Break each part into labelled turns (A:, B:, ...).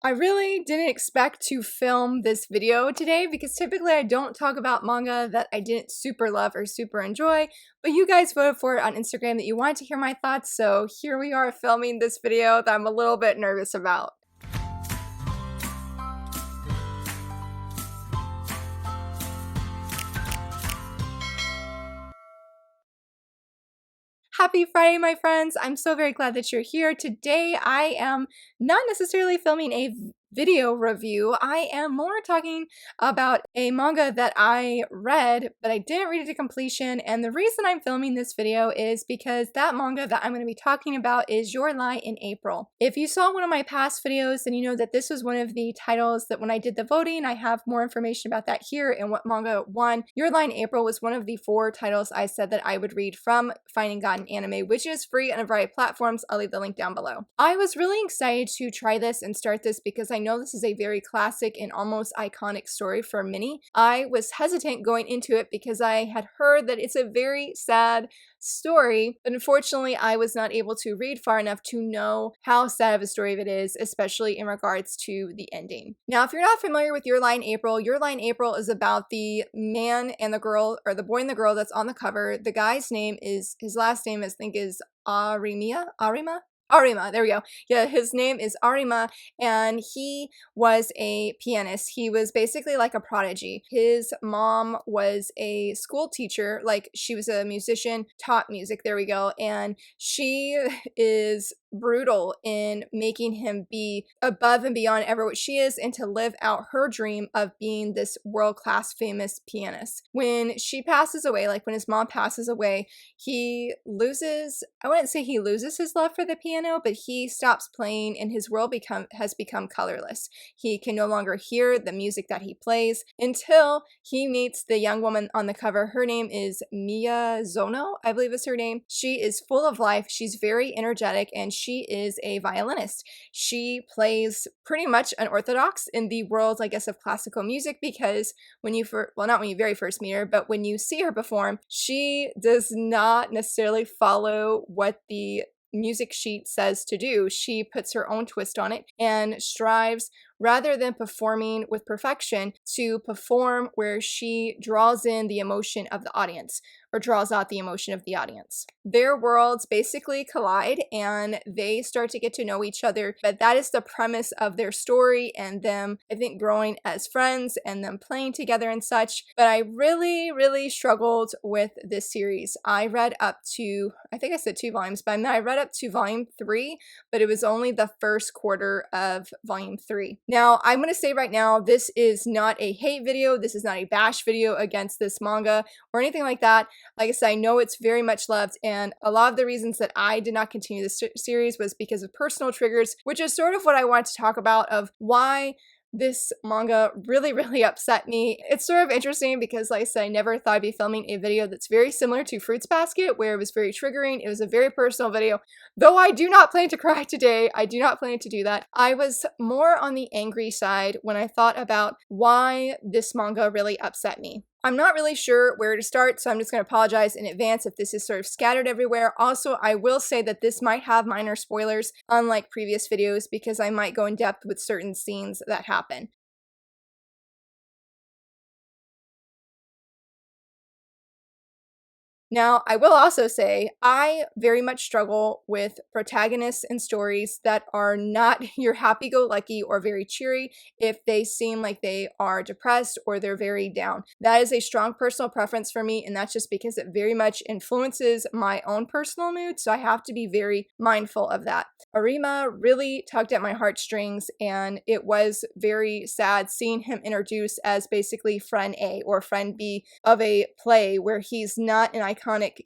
A: I really didn't expect to film this video today because typically I don't talk about manga that I didn't super love or super enjoy, but you guys voted for it on Instagram that you wanted to hear my thoughts, so here we are filming this video that I'm a little bit nervous about. Happy Friday, my friends! I'm so very glad that you're here. Today I am not necessarily filming a video review. I am more talking about a manga that I read, but I didn't read it to completion, and the reason I'm filming this video is because that manga that I'm going to be talking about is Your Lie in April. If you saw one of my past videos, then you know that this was one of the titles that when I did the voting, I have more information about that here and what manga won. Your Lie in April was one of the 4 titles I said that I would read from Finding God in Anime, which is free on a variety of platforms. I'll leave the link down below. I was really excited to try this and start this because I know this is a very classic and almost iconic story for many. I was hesitant going into it because I had heard that it's a very sad story, but unfortunately I was not able to read far enough to know how sad of a story it is, especially in regards to the ending. Now, if you're not familiar with Your Lie in April, Your Lie in April is about the man and the girl, or the boy and the girl that's on the cover. The guy's name is, his last name I think is Arima, there we go. Yeah, his name is Arima, and he was a pianist. He was basically like a prodigy. His mom was a school teacher, like she was a musician, taught music, there we go, and she is brutal in making him be above and beyond ever what she is and to live out her dream of being this world-class famous pianist. When she passes away, like when his mom passes away, he loses, I wouldn't say he loses his love for the piano, but he stops playing and his world has become colorless. He can no longer hear the music that he plays until he meets the young woman on the cover. Her name is Miyazono, I believe is her name. She is full of life. She's very energetic and she is a violinist. She plays pretty much unorthodox in the world, I guess, of classical music, because when you not when you very first meet her, but when you see her perform, she does not necessarily follow what the music sheet says to do. She puts her own twist on it and strives, rather than performing with perfection, to perform where she draws in the emotion of the audience, or draws out the emotion of the audience. Their worlds basically collide and they start to get to know each other, but that is the premise of their story and them, I think, growing as friends and them playing together and such. But I really struggled with this series. I read up to, I think I said 2 volumes, but I read up to volume 3, but it was only the first quarter of volume 3. Now, I'm going to say right now, this is not a hate video. This is not a bash video against this manga or anything like that. Like I said, I know it's very much loved, and a lot of the reasons that I did not continue this series was because of personal triggers, which is sort of what I wanted to talk about, of why this manga really upset me. It's sort of interesting because, like I said, I never thought I'd be filming a video that's very similar to Fruits Basket, where it was very triggering. It was a very personal video. Though I do not plan to cry today, I do not plan to do that. I was more on the angry side when I thought about why this manga really upset me. I'm not really sure where to start, so I'm just going to apologize in advance if this is sort of scattered everywhere. Also, I will say that this might have minor spoilers, unlike previous videos, because I might go in depth with certain scenes that happen. Now, I will also say, I very much struggle with protagonists in stories that are not your happy-go-lucky or very cheery if they seem like they are depressed or they're very down. That is a strong personal preference for me, and that's just because it very much influences my own personal mood, so I have to be very mindful of that. Arima really tugged at my heartstrings, and it was very sad seeing him introduced as basically friend A or friend B of a play where he's not an iconic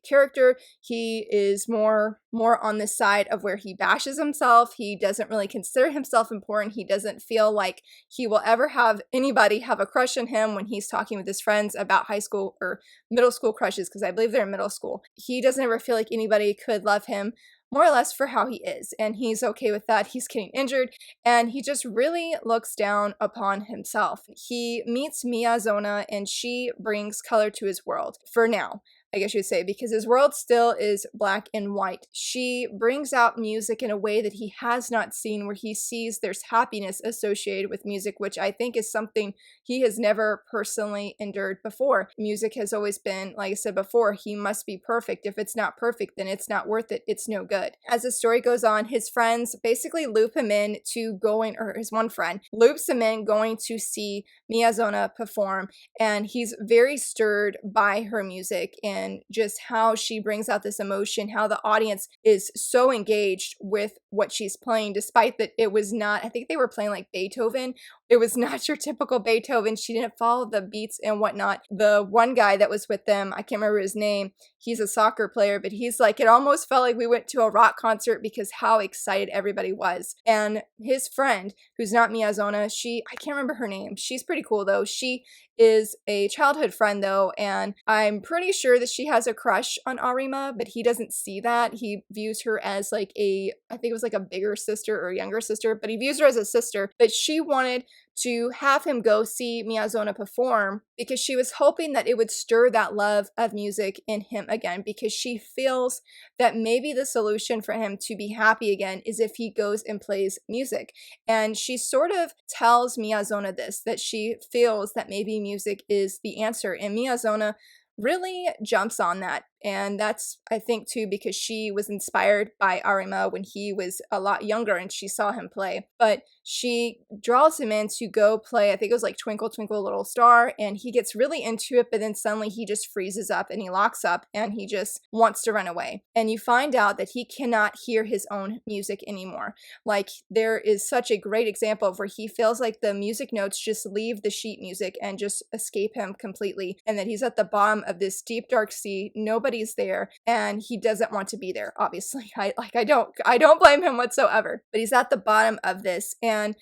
A: character. He is more on the side of where he bashes himself. He doesn't really consider himself important. He doesn't feel like he will ever have anybody have a crush on him when he's talking with his friends about high school or middle school crushes, because I believe they're in middle school. He doesn't ever feel like anybody could love him more or less for how he is, and he's okay with that. He's getting injured, and he just really looks down upon himself. He meets Miyazona, and she brings color to his world, for now. I guess you'd say, because his world still is black and white. She brings out music in a way that he has not seen, where he sees there's happiness associated with music, which I think is something he has never personally endured before. Music has always been, like I said before, he must be perfect. If it's not perfect, then it's not worth it. It's no good. As the story goes on, his friends basically loop him in to going, or his one friend loops him in going to see Miyazona perform, and he's very stirred by her music and just how she brings out this emotion, how the audience is so engaged with what she's playing, despite that it was not, I think they were playing like Beethoven. It was not your typical Beethoven. She didn't follow the beats and whatnot. The one guy that was with them, I can't remember his name, he's a soccer player, but he's like, it almost felt like we went to a rock concert because how excited everybody was. And his friend, who's not Miyazona, I can't remember her name. She's pretty cool though. She is a childhood friend though, and I'm pretty sure that she has a crush on Arima, but he doesn't see that. He views her as like I think it was like a bigger sister or a younger sister, but he views her as a sister. But she wanted to have him go see Miyazona perform because she was hoping that it would stir that love of music in him again, because she feels that maybe the solution for him to be happy again is if he goes and plays music. And she sort of tells Miyazona this, that she feels that maybe music is the answer, and Miyazona really jumps on that. And that's, I think, too, because she was inspired by Arima when he was a lot younger and she saw him play. But she draws him in to go play, I think it was like Twinkle Twinkle Little Star, and he gets really into it, but then suddenly he just freezes up and he locks up and he just wants to run away. And you find out that he cannot hear his own music anymore. Like, there is such a great example of where he feels like the music notes just leave the sheet music and just escape him completely, and that he's at the bottom of this deep dark sea. Nobody's there, and he doesn't want to be there. Obviously, I don't blame him whatsoever. But he's at the bottom of this, and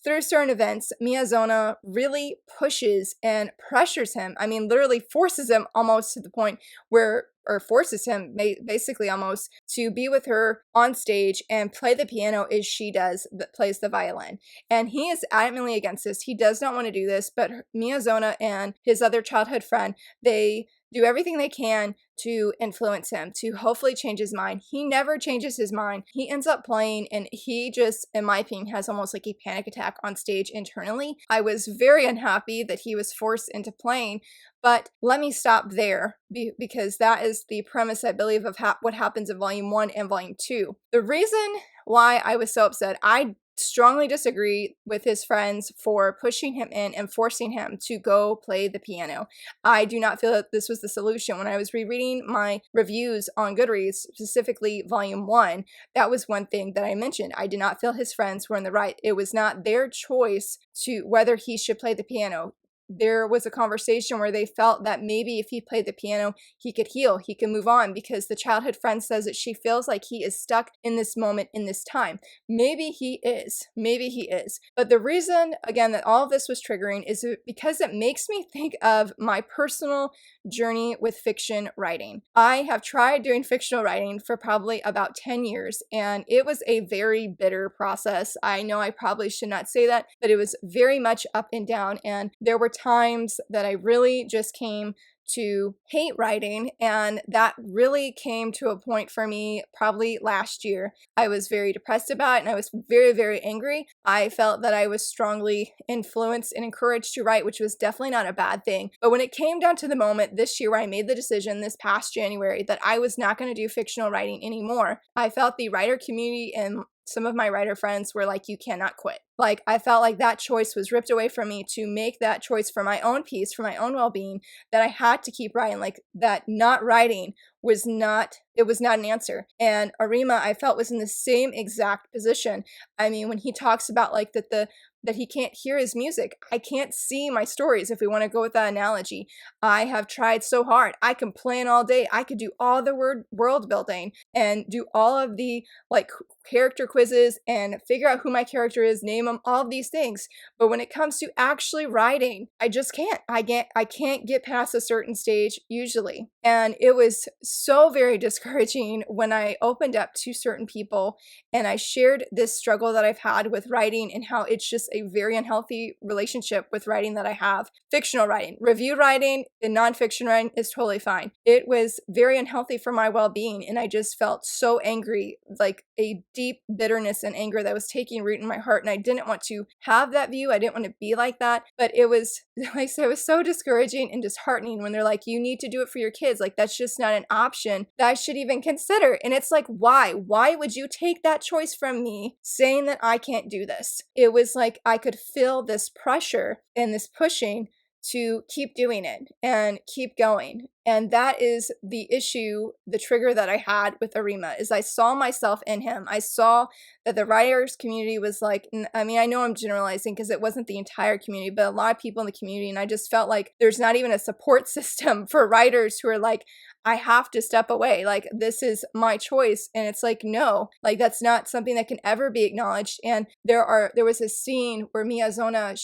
A: through certain events, Miyazona really pushes and pressures him. I mean, literally forces him almost to the point where, or forces him basically almost to be with her on stage and play the piano as she does, that plays the violin. And he is adamantly against this. He does not want to do this, but Miyazona and his other childhood friend, they do everything they can to influence him, to hopefully change his mind. He never changes his mind. He ends up playing, and he just, in my opinion, has almost like a panic attack on stage internally. I was very unhappy that he was forced into playing, but let me stop there because that is the premise, I believe, of what happens in Volume 1 and Volume 2. The reason why I was so upset, I strongly disagree with his friends for pushing him in and forcing him to go play the piano. I do not feel that this was the solution. When I was rereading my reviews on Goodreads, specifically Volume 1, that was one thing that I mentioned. I did not feel his friends were in the right. It was not their choice to whether he should play the piano. There was a conversation where they felt that maybe if he played the piano, he could heal, he could move on, because the childhood friend says that she feels like he is stuck in this moment, in this time. Maybe he is. Maybe he is. But the reason, again, that all of this was triggering is because it makes me think of my personal journey with fiction writing. I have tried doing fictional writing for probably about 10 years, and it was a very bitter process. I know I probably should not say that, but it was very much up and down, and there were times that I really just came to hate writing, and that really came to a point for me probably last year. I was very depressed about it, and I was very, very angry. I felt that I was strongly influenced and encouraged to write, which was definitely not a bad thing. But when it came down to the moment this year where I made the decision this past January that I was not going to do fictional writing anymore, I felt the writer community and some of my writer friends were like, you cannot quit. Like, I felt like that choice was ripped away from me to make that choice for my own peace, for my own well-being, that I had to keep writing. Like, that not writing was not an answer. And Arima, I felt, was in the same exact position. I mean, when he talks about like that he can't hear his music. I can't see my stories, if we want to go with that analogy. I have tried so hard. I can plan all day. I could do all the world building and do all of the like character quizzes and figure out who my character is, name minimum, all of these things. But when it comes to actually writing, I just can't. I can't get past a certain stage usually. And it was so very discouraging when I opened up to certain people and I shared this struggle that I've had with writing and how it's just a very unhealthy relationship with writing that I have. Fictional writing, review writing, and nonfiction writing is totally fine. It was very unhealthy for my well-being, and I just felt so angry, like a deep bitterness and anger that was taking root in my heart, and I didn't want to have that view. I didn't want to be like that, but it was, like I said, it was so discouraging and disheartening when they're like, you need to do it for your kids. Like, that's just not an option that I should even consider. And it's like, why? Why would you take that choice from me, saying that I can't do this? It was like I could feel this pressure and this pushing to keep doing it and keep going. And that is the issue, the trigger that I had with Arima, is I saw myself in him. I saw that the writers community was like, I mean, I know I'm generalizing because it wasn't the entire community, but a lot of people in the community. And I just felt like there's not even a support system for writers who are like, I have to step away. Like, this is my choice. And it's like, no, like, that's not something that can ever be acknowledged. And there was a scene where Miyazona,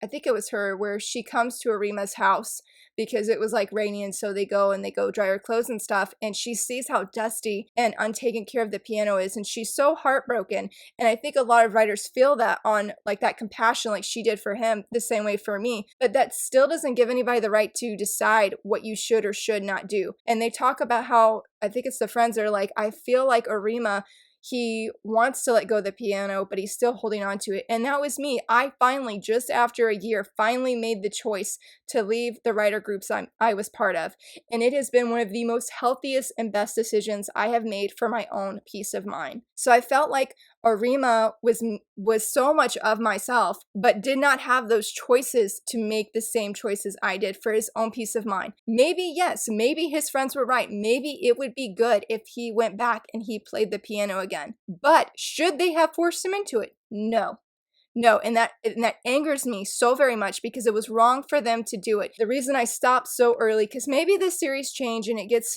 A: I think it was her, where she comes to Arima's house because it was like rainy, and so they go dry her clothes and stuff, and she sees how dusty and untaken care of the piano is, and she's so heartbroken. And I think a lot of writers feel that on like that compassion, like she did for him, the same way for me. But that still doesn't give anybody the right to decide what you should or should not do. And they talk about how, I think it's the friends that are like, I feel like Arima, he wants to let go of the piano, but he's still holding on to it. And that was me. I finally, just after a year, finally made the choice to leave the writer groups I was part of. And it has been one of the most healthiest and best decisions I have made for my own peace of mind. So I felt like Arima was so much of myself, but did not have those choices to make the same choices I did for his own peace of mind. Maybe, yes, maybe his friends were right. Maybe it would be good if he went back and he played the piano again. But should they have forced him into it? No. No, and that angers me so very much because it was wrong for them to do it. The reason I stopped so early, because maybe this series changed and it gets,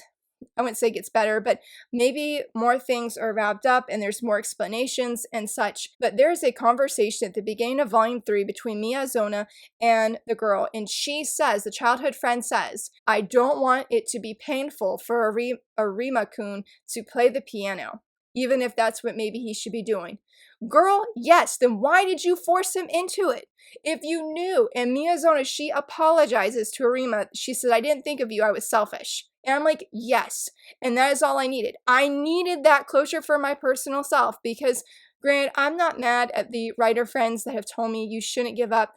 A: I wouldn't say it gets better, but maybe more things are wrapped up and there's more explanations and such. But there's a conversation at the beginning of Volume 3 between Miyazona and the girl, and she says, the childhood friend says, I don't want it to be painful for Arima-kun to play the piano, even if that's what maybe he should be doing. Girl, yes, then why did you force him into it? If you knew, and Miyazona, she apologizes to Arima. She said, I didn't think of you, I was selfish. And I'm like, yes. And that is all I needed. I needed that closure for my personal self because, granted, I'm not mad at the writer friends that have told me you shouldn't give up.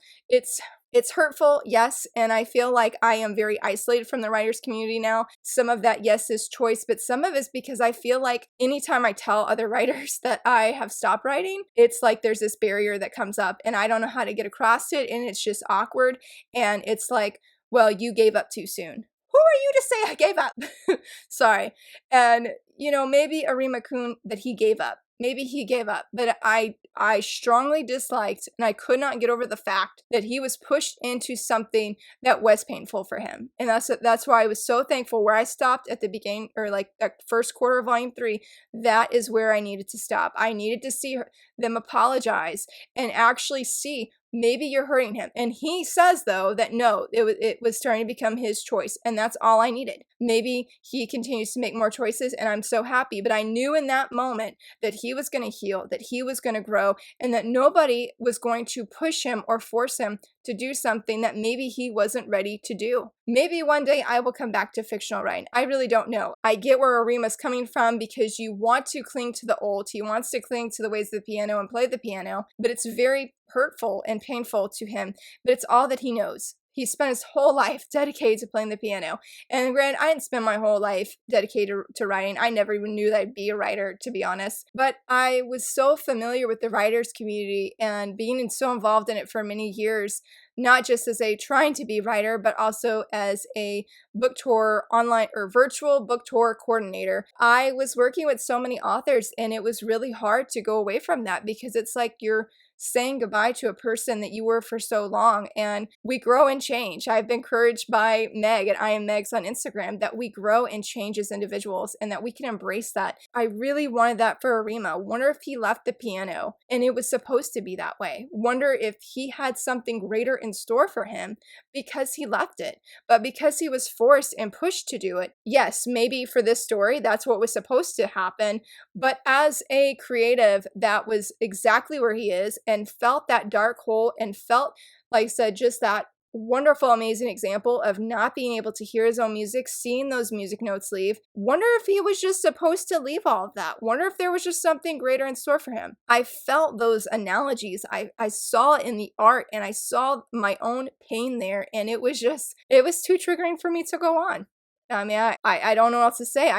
A: It's hurtful, yes, and I feel like I am very isolated from the writers community now. Some of that, yes, is choice, but some of it's because I feel like anytime I tell other writers that I have stopped writing, it's like there's this barrier that comes up and I don't know how to get across it, and it's just awkward, and it's like, well, you gave up too soon. Who are you to say I gave up? Sorry. And, maybe Arima-kun, that he gave up. Maybe he gave up, but I strongly disliked, and I could not get over the fact that he was pushed into something that was painful for him. And that's why I was so thankful where I stopped at the beginning, or like that first quarter of Volume 3. That is where I needed to stop. I needed to see them apologize and actually see, maybe you're hurting him. And he says, though, that no, it was starting to become his choice. And that's all I needed. Maybe he continues to make more choices, and I'm so happy. But I knew in that moment that he was going to heal, that he was going to grow, and that nobody was going to push him or force him to do something that maybe he wasn't ready to do. Maybe one day I will come back to fictional writing. I really don't know. I get where Arima's coming from because you want to cling to the old. He wants to cling to the ways of the piano and play the piano, but it's very hurtful and painful to him. But it's all that he knows. He spent his whole life dedicated to playing the piano. And granted, I didn't spend my whole life dedicated to writing. I never even knew that I'd be a writer, to be honest. But I was so familiar with the writers community and being so involved in it for many years, not just as a trying to be writer, but also as a book tour online or virtual book tour coordinator. I was working with so many authors, and it was really hard to go away from that because it's like you're saying goodbye to a person that you were for so long. And we grow and change. I've been encouraged by Meg at I Am Megs on Instagram that we grow and change as individuals and that we can embrace that. I really wanted that for Arima. Wonder if he left the piano and it was supposed to be that way. Wonder if he had something greater in store for him because he left it. But because he was forced and pushed to do it, yes, maybe for this story, that's what was supposed to happen. But as a creative that was exactly where he is and felt that dark hole and felt, like I said, just that wonderful, amazing example of not being able to hear his own music, seeing those music notes leave. Wonder if he was just supposed to leave all of that. Wonder if there was just something greater in store for him. I felt those analogies. I saw it in the art and I saw my own pain there. And it was too triggering for me to go on. I mean, I don't know what else to say.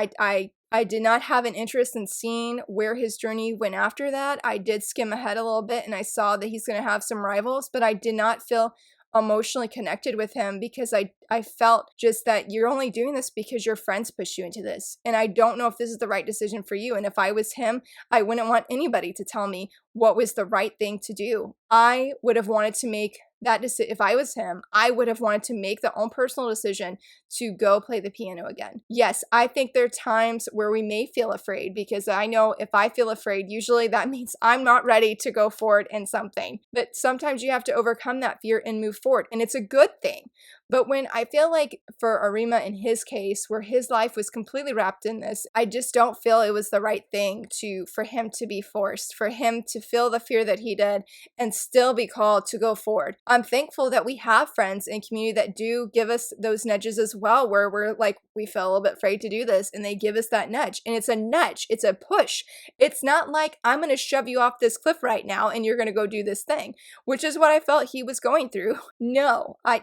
A: I did not have an interest in seeing where his journey went after that. I did skim ahead a little bit and I saw that he's going to have some rivals, but I did not feel emotionally connected with him because I felt just that you're only doing this because your friends push you into this. And I don't know if this is the right decision for you. And if I was him, I wouldn't want anybody to tell me what was the right thing to do. I would have wanted to make that decision. If I was him, I would have wanted to make the own personal decision to go play the piano again. Yes, I think there are times where we may feel afraid because I know if I feel afraid, usually that means I'm not ready to go forward in something. But sometimes you have to overcome that fear and move forward. And it's a good thing. But when I feel like for Arima in his case, where his life was completely wrapped in this, I just don't feel it was the right thing for him to be forced, for him to feel the fear that he did and still be called to go forward. I'm thankful that we have friends in community that do give us those nudges as well, where we're like, we feel a little bit afraid to do this and they give us that nudge. And it's a nudge, it's a push. It's not like I'm going to shove you off this cliff right now and you're going to go do this thing, which is what I felt he was going through. No, I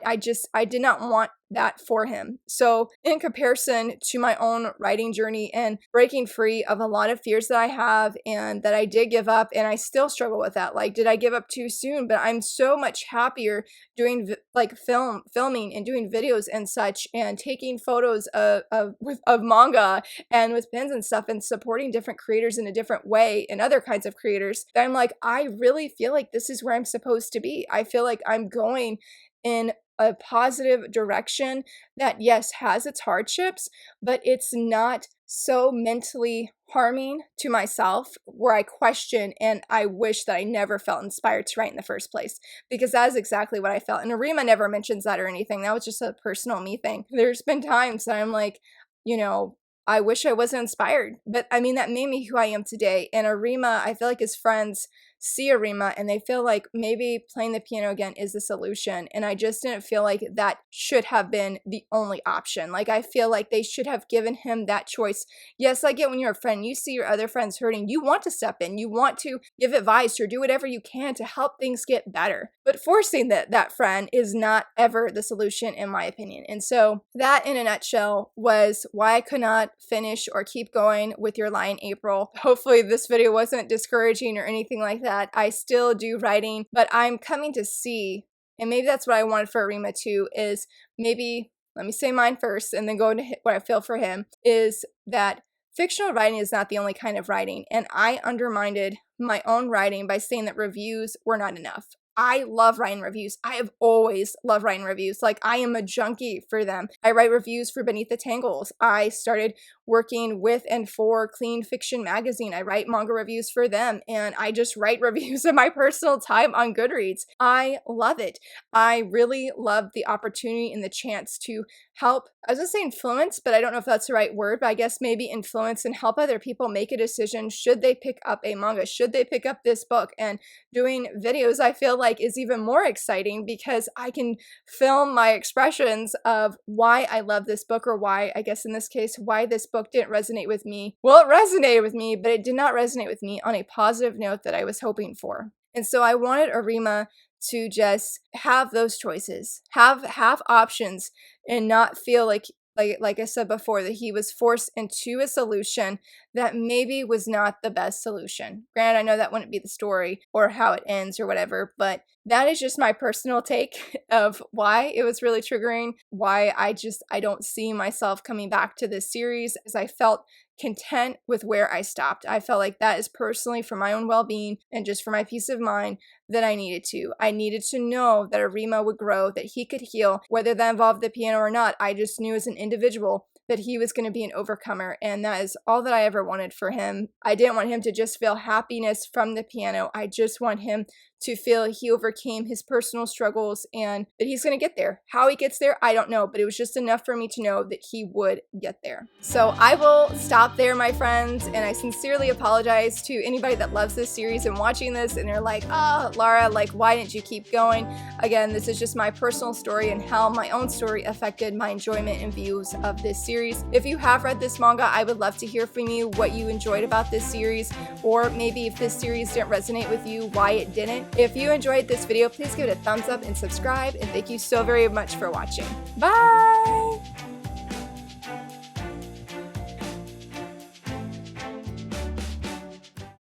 A: did not want that for him. So in comparison to my own writing journey and breaking free of a lot of fears that I have and that I did give up, and I still struggle with that. Like, did I give up too soon? But I'm so much happier doing filming and doing videos and such and taking photos of manga and with pens and stuff and supporting different creators in a different way and other kinds of creators. That I'm like, I really feel like this is where I'm supposed to be. I feel like I'm going in a positive direction that, yes, has its hardships, but it's not so mentally harming to myself where I question and I wish that I never felt inspired to write in the first place, because that is exactly what I felt. And Arima never mentions that or anything. That was just a personal me thing. There's been times that I'm like, I wish I wasn't inspired, but I mean, that made me who I am today. And Arima, I feel like his friends see Arima and they feel like maybe playing the piano again is the solution. And I just didn't feel like that should have been the only option. Like, I feel like they should have given him that choice. Yes, I get when you're a friend, you see your other friends hurting, you want to step in, you want to give advice or do whatever you can to help things get better. But forcing that friend is not ever the solution, in my opinion. And so that, in a nutshell, was why I could not finish or keep going with Your Lie in April. Hopefully this video wasn't discouraging or anything like that. I still do writing, but I'm coming to see, and maybe that's what I wanted for Arima too, is maybe, let me say mine first and then go into what I feel for him, is that fictional writing is not the only kind of writing. And I undermined my own writing by saying that reviews were not enough. I love writing reviews. I have always loved writing reviews. Like, I am a junkie for them. I write reviews for Beneath the Tangles. I started working with and for Clean Fiction magazine. I write manga reviews for them, and I just write reviews of my personal time on Goodreads. I love it. I really love the opportunity and the chance to help, I was going to say influence, but I don't know if that's the right word, but I guess maybe influence and help other people make a decision. Should they pick up a manga? Should they pick up this book? And doing videos, I feel like, is even more exciting because I can film my expressions of why I love this book, or why, I guess in this case, why this book didn't resonate with me. Well, it resonated with me, but it did not resonate with me on a positive note that I was hoping for. And so I wanted Arima to just have those choices, have options, and not feel like I said before, that he was forced into a solution that maybe was not the best solution. Granted, I know that wouldn't be the story or how it ends or whatever, but that is just my personal take of why it was really triggering, why I don't see myself coming back to this series, as I felt content with where I stopped. I felt like that is personally for my own well-being and just for my peace of mind that I needed to. I needed to know that Arima would grow, that he could heal, whether that involved the piano or not. I just knew as an individual that he was going to be an overcomer, and that is all that I ever wanted for him. I didn't want him to just feel happiness from the piano. I just want him to feel he overcame his personal struggles and that he's going to get there. How he gets there, I don't know, but it was just enough for me to know that he would get there. So I will stop there, my friends, and I sincerely apologize to anybody that loves this series and watching this and they're like, oh, Lara, like, why didn't you keep going? Again, this is just my personal story and how my own story affected my enjoyment and views of this series. If you have read this manga, I would love to hear from you what you enjoyed about this series, or maybe if this series didn't resonate with you, why it didn't. If you enjoyed this video, please give it a thumbs up and subscribe, and thank you so very much for watching. Bye!